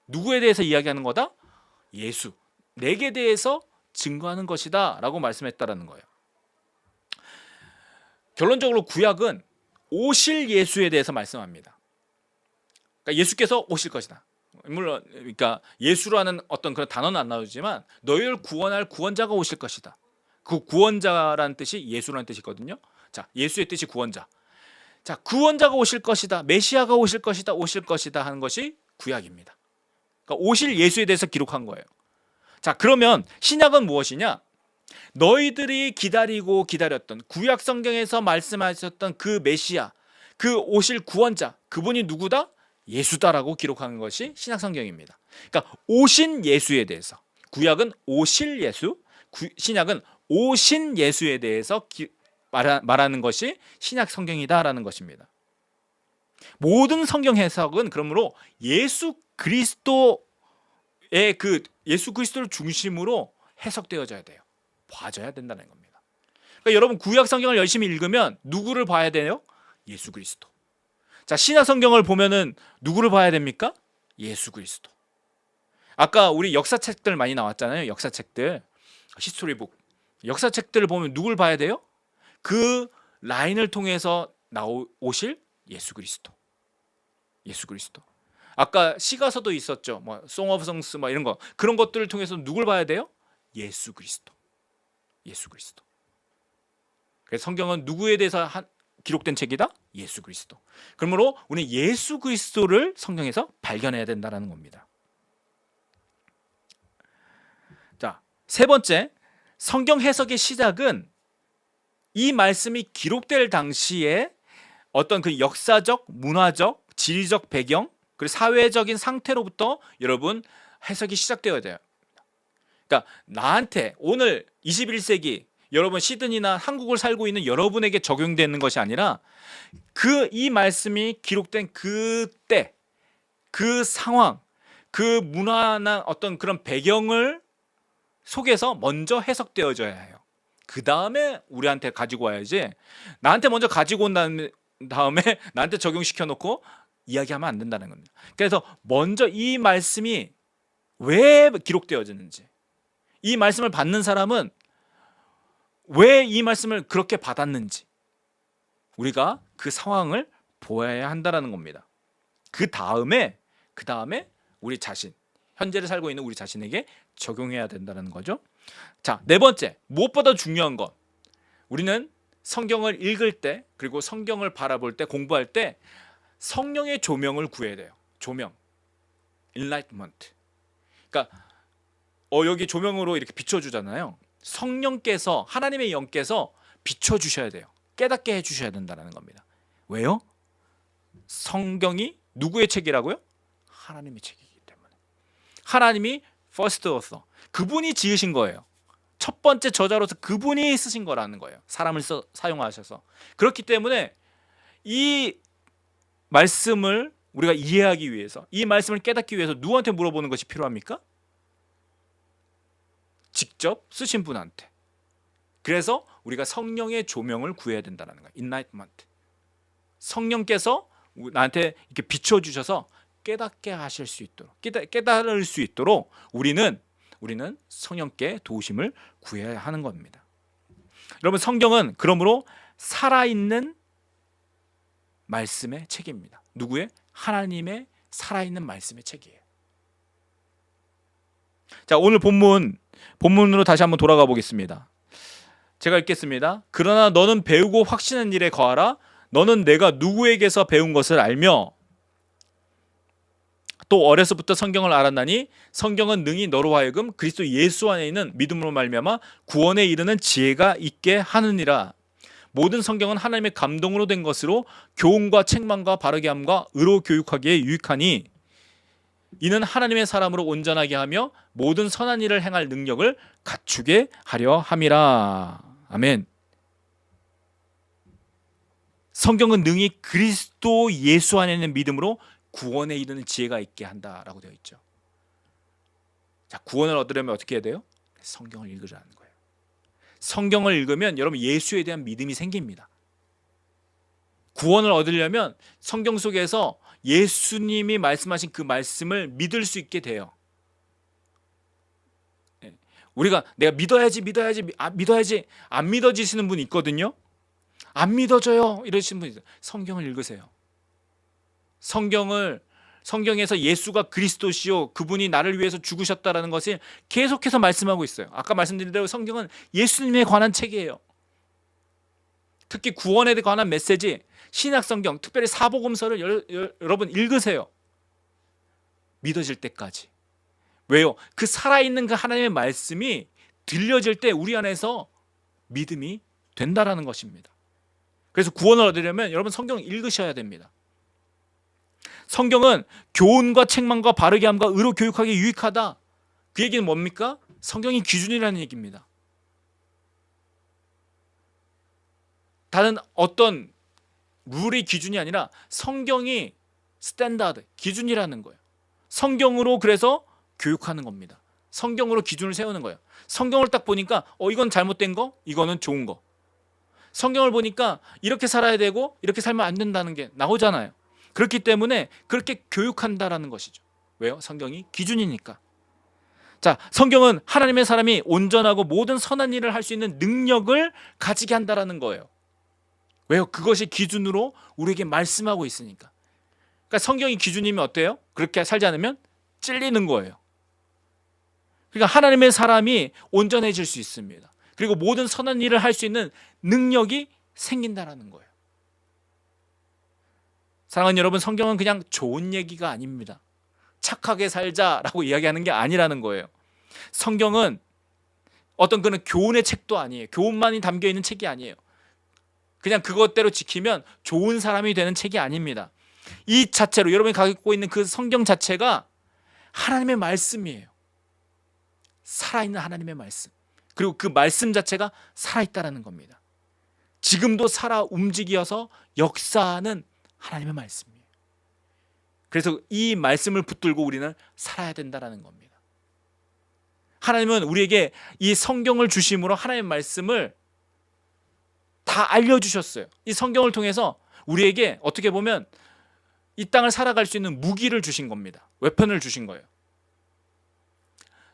누구에 대해서 이야기하는 거다? 예수, 내게 대해서 증거하는 것이다 라고 말씀했다라는 거예요. 결론적으로 구약은 오실 예수에 대해서 말씀합니다. 그러니까 예수께서 오실 것이다. 물론 그러니까 예수라는 어떤 그런 단어는 안 나오지만 너희를 구원할 구원자가 오실 것이다. 그 구원자라는 뜻이 예수라는 뜻이거든요. 자, 예수의 뜻이 구원자. 자, 구원자가 오실 것이다. 메시아가 오실 것이다 하는 것이 구약입니다. 그러니까 오실 예수에 대해서 기록한 거예요. 자, 그러면 신약은 무엇이냐? 너희들이 기다리고 기다렸던 구약 성경에서 말씀하셨던 그 메시아, 그 오실 구원자, 그분이 누구다? 예수다라고 기록하는 것이 신약 성경입니다. 그러니까 오신 예수에 대해서, 구약은 오실 예수, 신약은 오신 예수에 대해서 말하는 것이 신약 성경이다라는 것입니다. 모든 성경 해석은 그러므로 예수 그리스도의 예수 그리스도를 중심으로 해석되어져야 돼요. 봐줘야 된다는 겁니다. 그러니까 여러분 구약 성경을 열심히 읽으면 누구를 봐야 돼요? 예수 그리스도. 자, 신약 성경을 보면은 누구를 봐야 됩니까? 예수 그리스도. 아까 우리 역사책들 많이 나왔잖아요. 역사책들, 히스토리북. 역사책들을 보면 누굴 봐야 돼요? 그 라인을 통해서 오실 예수 그리스도. 예수 그리스도. 아까 시가서도 있었죠. 뭐 송 오브 성스 뭐 이런 거. 그런 것들을 통해서 누굴 봐야 돼요? 예수 그리스도. 예수 그리스도. 그래서 성경은 누구에 대해서 기록된 책이다? 예수 그리스도. 그러므로 우리는 예수 그리스도를 성경에서 발견해야 된다는 겁니다. 자, 세 번째, 성경 해석의 시작은 이 말씀이 기록될 당시에 어떤 그 역사적, 문화적, 지리적 배경, 그리고 사회적인 상태로부터 여러분 해석이 시작되어야 돼요. 그러니까 나한테 오늘 21세기 여러분 시드니나 한국을 살고 있는 여러분에게 적용되는 것이 아니라 이 말씀이 기록된 그때, 그 상황, 그 문화나 어떤 그런 배경을 속에서 먼저 해석되어져야 해요. 그 다음에 우리한테 가지고 와야지, 나한테 먼저 가지고 온 다음에 나한테 적용시켜 놓고 이야기하면 안 된다는 겁니다. 그래서 먼저 이 말씀이 왜 기록되어지는지, 이 말씀을 받는 사람은 왜 이 말씀을 그렇게 받았는지 우리가 그 상황을 보아야 한다는 겁니다. 그 다음에 우리 자신, 현재를 살고 있는 우리 자신에게 적용해야 된다는 거죠. 자, 네 번째, 무엇보다 중요한 것, 우리는 성경을 읽을 때, 그리고 성경을 바라볼 때, 공부할 때 성령의 조명을 구해야 돼요. 조명, enlightenment. 그러니까 여기 조명으로 이렇게 비춰주잖아요. 성령께서, 하나님의 영께서 비춰주셔야 돼요. 깨닫게 해주셔야 된다는 겁니다. 왜요? 성경이 누구의 책이라고요? 하나님의 책이기 때문에. 하나님이 first author, 그분이 지으신 거예요. 첫 번째 저자로서 그분이 쓰신 거라는 거예요. 사람을 사용하셔서. 그렇기 때문에 이 말씀을 우리가 이해하기 위해서, 이 말씀을 깨닫기 위해서 누구한테 물어보는 것이 필요합니까? 직접 쓰신 분한테. 그래서 우리가 성령의 조명을 구해야 된다는 거예요. enlightenment. 성령께서 나한테 이렇게 비춰주셔서 깨닫게 하실 수 있도록, 깨달을 수 있도록 우리는 성령께 도우심을 구해야 하는 겁니다. 여러분, 성경은 그러므로 살아있는 말씀의 책입니다. 누구의? 하나님의 살아있는 말씀의 책이에요. 자, 오늘 본문으로 다시 한번 돌아가 보겠습니다. 제가 읽겠습니다. 그러나 너는 배우고 확신한 일에 거하라. 너는 내가 누구에게서 배운 것을 알며 또 어려서부터 성경을 알았나니 성경은 능히 너로 하여금 그리스도 예수 안에 있는 믿음으로 말미암아 구원에 이르는 지혜가 있게 하느니라. 모든 성경은 하나님의 감동으로 된 것으로 교훈과 책망과 바르게 함과 의로 교육하기에 유익하니 이는 하나님의 사람으로 온전하게 하며 모든 선한 일을 행할 능력을 갖추게 하려 함이라. 아멘. 성경은 능히 그리스도 예수 안에 있는 믿음으로 구원에 이르는 지혜가 있게 한다라고 되어 있죠. 자, 구원을 얻으려면 어떻게 해야 돼요? 성경을 읽으라는 거예요. 성경을 읽으면 여러분 예수에 대한 믿음이 생깁니다. 구원을 얻으려면 성경 속에서 예수님이 말씀하신 그 말씀을 믿을 수 있게 돼요. 우리가 내가 믿어야지 안 믿어지시는 분이 있거든요. 안 믿어져요 이러시는 분이 있어요. 성경을 읽으세요. 성경에서 예수가 그리스도시요 그분이 나를 위해서 죽으셨다라는 것을 계속해서 말씀하고 있어요. 아까 말씀드린 대로 성경은 예수님에 관한 책이에요. 특히 구원에 관한 메시지, 신약성경, 특별히 사복음서를 여러분 읽으세요. 믿어질 때까지. 왜요? 그 살아있는 그 하나님의 말씀이 들려질 때 우리 안에서 믿음이 된다라는 것입니다. 그래서 구원을 얻으려면 여러분 성경을 읽으셔야 됩니다. 성경은 교훈과 책망과 바르게 함과 의로 교육하기에 유익하다. 그 얘기는 뭡니까? 성경이 기준이라는 얘기입니다. 다른 어떤 룰이 기준이 아니라 성경이 스탠다드, 기준이라는 거예요. 성경으로 그래서 교육하는 겁니다. 성경으로 기준을 세우는 거예요. 성경을 딱 보니까 이건 잘못된 거, 이거는 좋은 거. 성경을 보니까 이렇게 살아야 되고 이렇게 살면 안 된다는 게 나오잖아요. 그렇기 때문에 그렇게 교육한다라는 것이죠. 왜요? 성경이 기준이니까. 자, 성경은 하나님의 사람이 온전하고 모든 선한 일을 할 수 있는 능력을 가지게 한다라는 거예요. 왜요? 그것이 기준으로 우리에게 말씀하고 있으니까. 그러니까 성경이 기준이면 어때요? 그렇게 살지 않으면 찔리는 거예요. 그러니까 하나님의 사람이 온전해질 수 있습니다. 그리고 모든 선한 일을 할 수 있는 능력이 생긴다라는 거예요. 사랑하는 여러분, 성경은 그냥 좋은 얘기가 아닙니다. 착하게 살자라고 이야기하는 게 아니라는 거예요. 성경은 어떤 그런 교훈의 책도 아니에요. 교훈만이 담겨 있는 책이 아니에요. 그냥 그것대로 지키면 좋은 사람이 되는 책이 아닙니다. 이 자체로 여러분이 갖고 있는 그 성경 자체가 하나님의 말씀이에요. 살아있는 하나님의 말씀. 그리고 그 말씀 자체가 살아있다는 겁니다. 지금도 살아 움직여서 역사하는 하나님의 말씀이에요. 그래서 이 말씀을 붙들고 우리는 살아야 된다는 겁니다. 하나님은 우리에게 이 성경을 주심으로 하나님의 말씀을 다 알려주셨어요. 이 성경을 통해서 우리에게 어떻게 보면 이 땅을 살아갈 수 있는 무기를 주신 겁니다. 웨폰을 주신 거예요.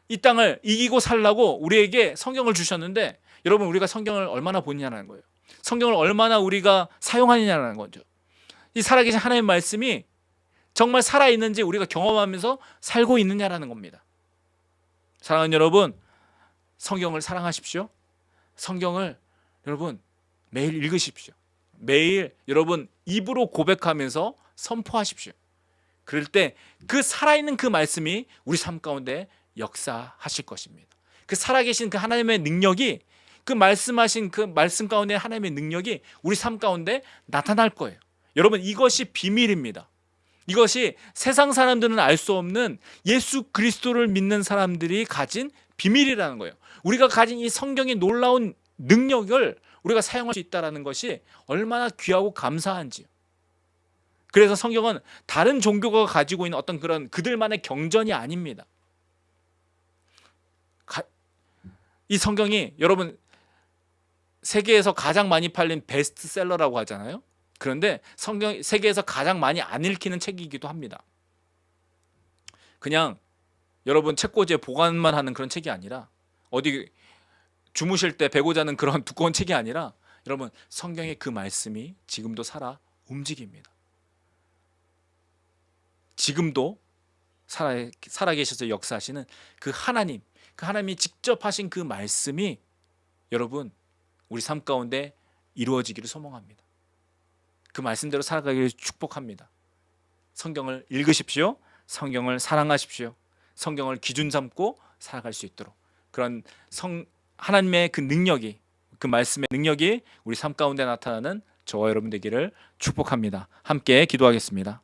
이 땅을 이기고 살라고 우리에게 성경을 주셨는데 여러분, 우리가 성경을 얼마나 보느냐는 거예요. 성경을 얼마나 우리가 사용하느냐는 거죠. 이 살아계신 하나님의 말씀이 정말 살아있는지 우리가 경험하면서 살고 있느냐라는 겁니다. 사랑하는 여러분, 성경을 사랑하십시오. 성경을 여러분 매일 읽으십시오. 매일 여러분 입으로 고백하면서 선포하십시오. 그럴 때 그 살아있는 그 말씀이 우리 삶 가운데 역사하실 것입니다. 그 살아계신 그 하나님의 능력이, 그 말씀하신 그 말씀 가운데 하나님의 능력이 우리 삶 가운데 나타날 거예요. 여러분, 이것이 비밀입니다. 이것이 세상 사람들은 알 수 없는 예수 그리스도를 믿는 사람들이 가진 비밀이라는 거예요. 우리가 가진 이 성경의 놀라운 능력을 우리가 사용할 수 있다는 것이 얼마나 귀하고 감사한지요. 그래서 성경은 다른 종교가 가지고 있는 어떤 그런 그들만의 경전이 아닙니다. 이 성경이 여러분 세계에서 가장 많이 팔린 베스트셀러라고 하잖아요. 그런데 성경 세계에서 가장 많이 안 읽히는 책이기도 합니다. 그냥 여러분 책꽂이에 보관만 하는 그런 책이 아니라, 어디 주무실 때 베고 자는 그런 두꺼운 책이 아니라, 여러분 성경의 그 말씀이 지금도 살아 움직입니다. 지금도 살아계셔서 역사하시는 그 하나님, 그 하나님이 직접 하신 그 말씀이 여러분 우리 삶 가운데 이루어지기를 소망합니다. 그 말씀대로 살아가기를 축복합니다. 성경을 읽으십시오. 성경을 사랑하십시오. 성경을 기준 삼고 살아갈 수 있도록, 그런 하나님의 그 능력이, 그 말씀의 능력이 우리 삶 가운데 나타나는 저와 여러분 되기를 축복합니다. 함께 기도하겠습니다.